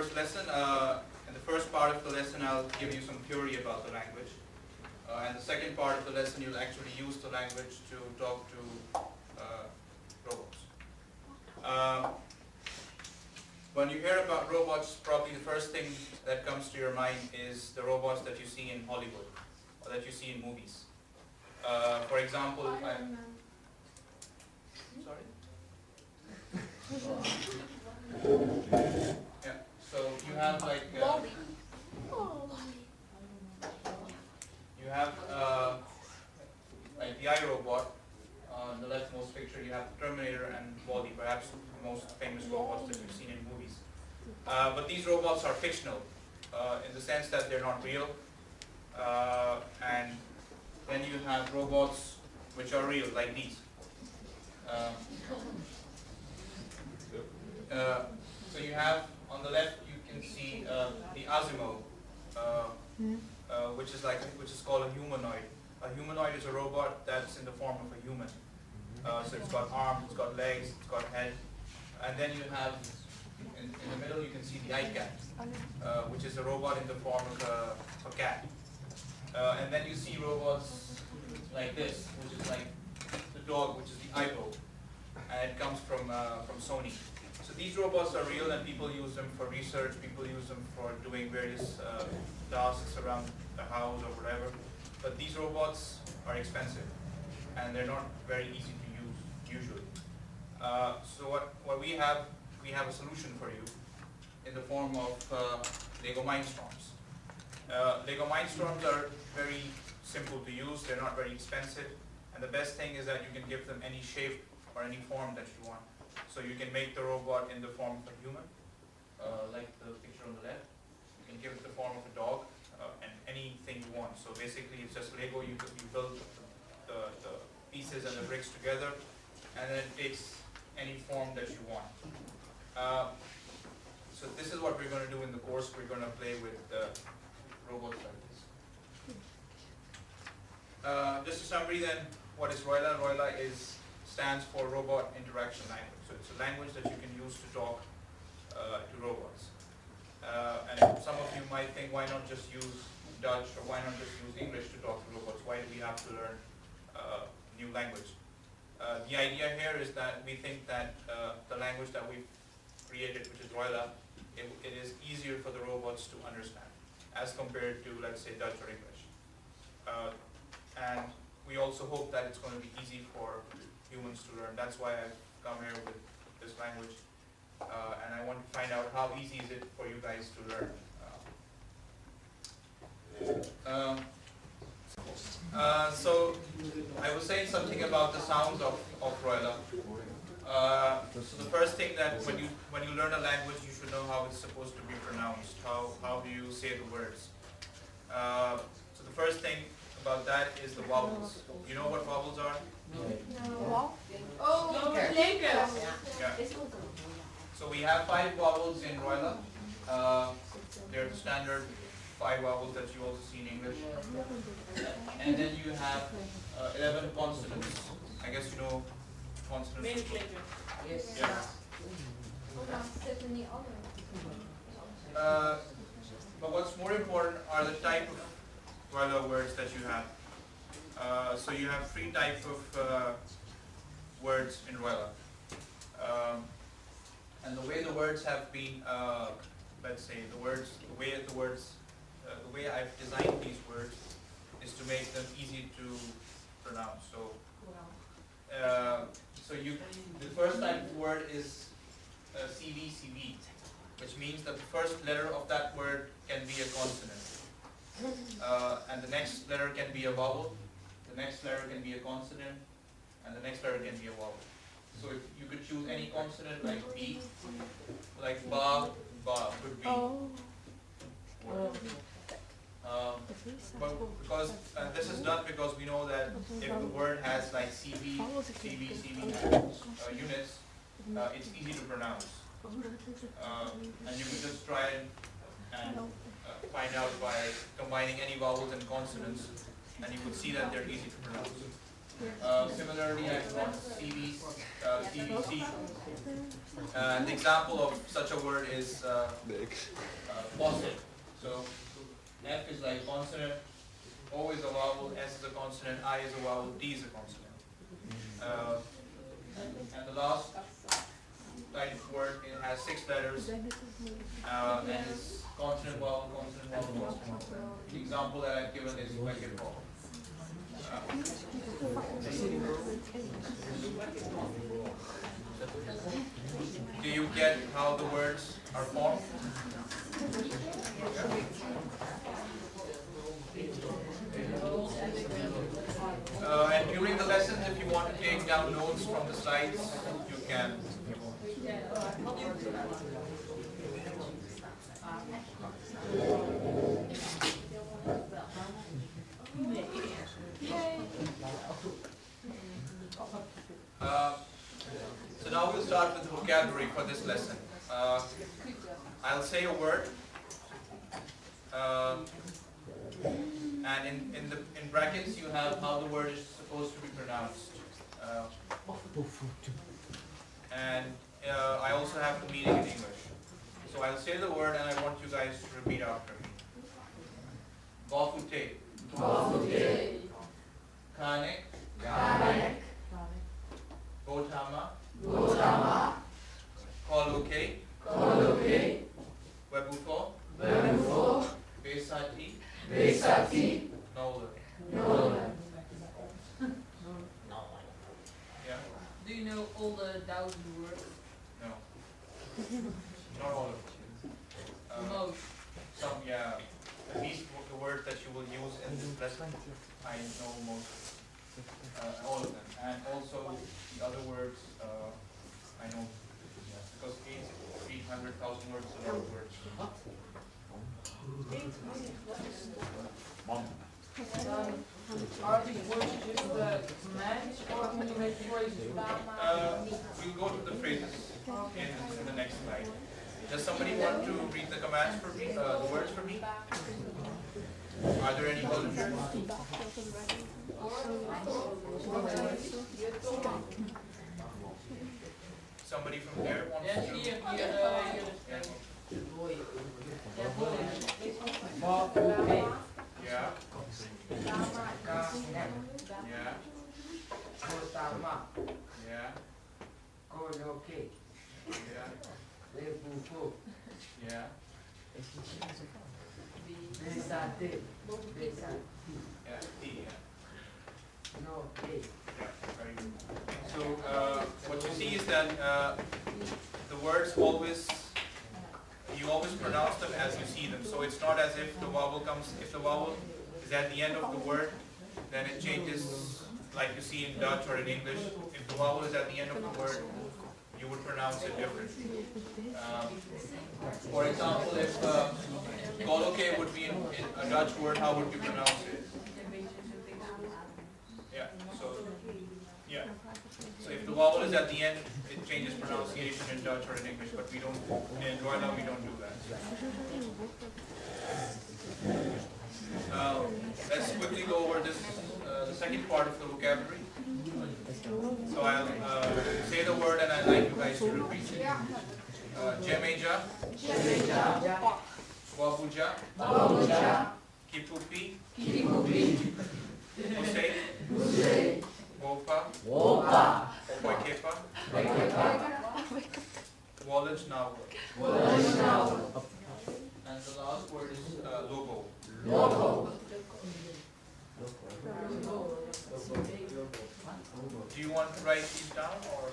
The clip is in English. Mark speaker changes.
Speaker 1: first lesson. In the first part of the lesson, I'll give you some theory about the language. And the second part of the lesson, you'll actually use the language to talk to robots. When you hear about robots, probably the first thing that comes to your mind is the robots that you see in Hollywood, or that you see in movies. For example, sorry? Yeah, so you have like the iRobot. On the leftmost picture, you have the Terminator and Wall-E, perhaps the most famous robots that you've seen in movies. But these robots are fictional in the sense that they're not real. And then you have robots which are real, like these. So you have on the left, you can see the Asimo, which is called a humanoid. A humanoid is a robot that's in the form of a human. So it's got arms, it's got legs, it's got head. And then you have, in the middle, you can see the iCat, which is a robot in the form of a cat. And then you see robots like this, which is like the dog, which is the iPo. And it comes from Sony. So these robots are real, and people use them for research, people use them for doing various tasks around the house or whatever. But these robots are expensive, and they're not very easy to use usually. So what we have a solution for you in the form of Lego Mindstorms. Lego Mindstorms are very simple to use, they're not very expensive, and the best thing is that you can give them any shape or any form that you want. So you can make the robot in the form of a human, like the picture on the left. You can give it the form of a dog, and anything you want. So basically it's just Lego, you build the pieces and the bricks together, and then it takes any form that you want. So this is what we're going to do in the course. We're going to play with robots like this. Just a summary then, what is ROILA? ROILA stands for Robot Interaction Language. So it's a language that you can use to talk to robots. And some of you might think, why not just use Dutch, or why not just use English to talk to robots? Why do we have to learn new language? The idea here is that we think that the language that we've created, which is ROILA, it is easier for the robots to understand as compared to, let's say, Dutch or English. And we also hope that it's going to be easy for humans to learn. That's why I've come here with this language. And I want to find out how easy is it for you guys to learn. So I was saying something about the sounds of ROILA. So the first thing that when you learn a language, you should know how it's supposed to be pronounced. How do you say the words? So the first thing about that is the vowels. You know what vowels are?
Speaker 2: No.
Speaker 3: Oh,
Speaker 1: Yeah. So we have 5 vowels in ROILA. They're the standard 5 vowels that you also see in English. And then you have 11 consonants. I guess you know consonants.
Speaker 3: Yes.
Speaker 1: Yeah. But what's more important are the type of ROILA words that you have. So you have 3 types of words in ROILA. And the way the words have been, let's say the way I've designed these words is to make them easy to pronounce. So, the first type of word is CVCV, which means that the first letter of that word can be a consonant, and the next letter can be a vowel. The next letter can be a consonant, and the next letter can be a vowel. So if you could choose any consonant like B, like ba would be. But because this is done because we know that if the word has like CV units, it's easy to pronounce. And you can just try and find out by combining any vowels and consonants, and you would see that they're easy to pronounce. Similarly, I've got CVC. The example of such a word is faucet. So F is like consonant, O is a vowel, S is a consonant, I is a vowel, D is a consonant. And the last type of word, it has 6 letters, and it's consonant, vowel, consonant, vowel, consonant. The example that I've given is basketball. Do you get how the words are formed? And during the lessons, if you want to take down notes from the slides, you can. So now we'll start with vocabulary for this lesson. I'll say a word, and in brackets you have how the word is supposed to be pronounced. And I also have the meaning in English. So I'll say the word and I want you guys to repeat after me. Bafute.
Speaker 3: Bafute.
Speaker 1: Kanek.
Speaker 3: Kanek.
Speaker 1: Botama.
Speaker 3: Botama.
Speaker 1: Koloke.
Speaker 3: Koloke.
Speaker 1: Webufo.
Speaker 3: Webufo.
Speaker 1: Besati.
Speaker 3: Besati.
Speaker 1: Nola.
Speaker 3: Nola.
Speaker 1: Yeah?
Speaker 2: Do you know all the 1,000 words?
Speaker 1: No. Not all of them.
Speaker 2: Most.
Speaker 1: Some, yeah. At least the words that you will use in this lesson, I know most, all of them. And also the other words, I know, because 800,000 words is a lot of words.
Speaker 2: Are these words just the commands or can you make phrases with them?
Speaker 1: We'll go to the phrases in the next slide. Does somebody want to read the commands for me, the words for me? Are there any volunteers? Somebody from there wants
Speaker 2: Yes,
Speaker 1: to?
Speaker 2: hier,
Speaker 1: Yeah. Yeah. Yeah.
Speaker 3: Botama.
Speaker 1: Yeah.
Speaker 3: Koloke.
Speaker 1: Yeah.
Speaker 3: Webufo.
Speaker 1: Yeah.
Speaker 3: Besate. Besati.
Speaker 1: Yeah. T, yeah.
Speaker 3: No, A.
Speaker 1: Yeah, very good. So what you see is that the words always, you always pronounce them as you see them. So it's not as if the vowel comes, if the vowel is at the end of the word, then it changes like you see in Dutch or in English. If the vowel is at the end of the word, you would pronounce it differently. For example, if koloke would be in a Dutch word, how would you pronounce it? Yeah, so, yeah. So if the vowel is at the end, it changes pronunciation in Dutch or in English, but we don't, in ROILA we don't do that. Let's quickly go over this, the second part of the vocabulary. So I'll say the word and I'd like you guys to repeat it. Jemeja.
Speaker 3: Jemeja.
Speaker 1: Wabuja.
Speaker 3: Wabuja.
Speaker 1: Kipupi.
Speaker 3: Kipupi.
Speaker 1: Usei.
Speaker 3: Usei.
Speaker 1: Wopa.
Speaker 3: Wopa.
Speaker 1: Waikepa.
Speaker 3: Waikepa.
Speaker 1: Wallet now.
Speaker 3: Wallet now.
Speaker 1: And the last word is logo.
Speaker 3: Logo.
Speaker 1: Do you want to write these down or?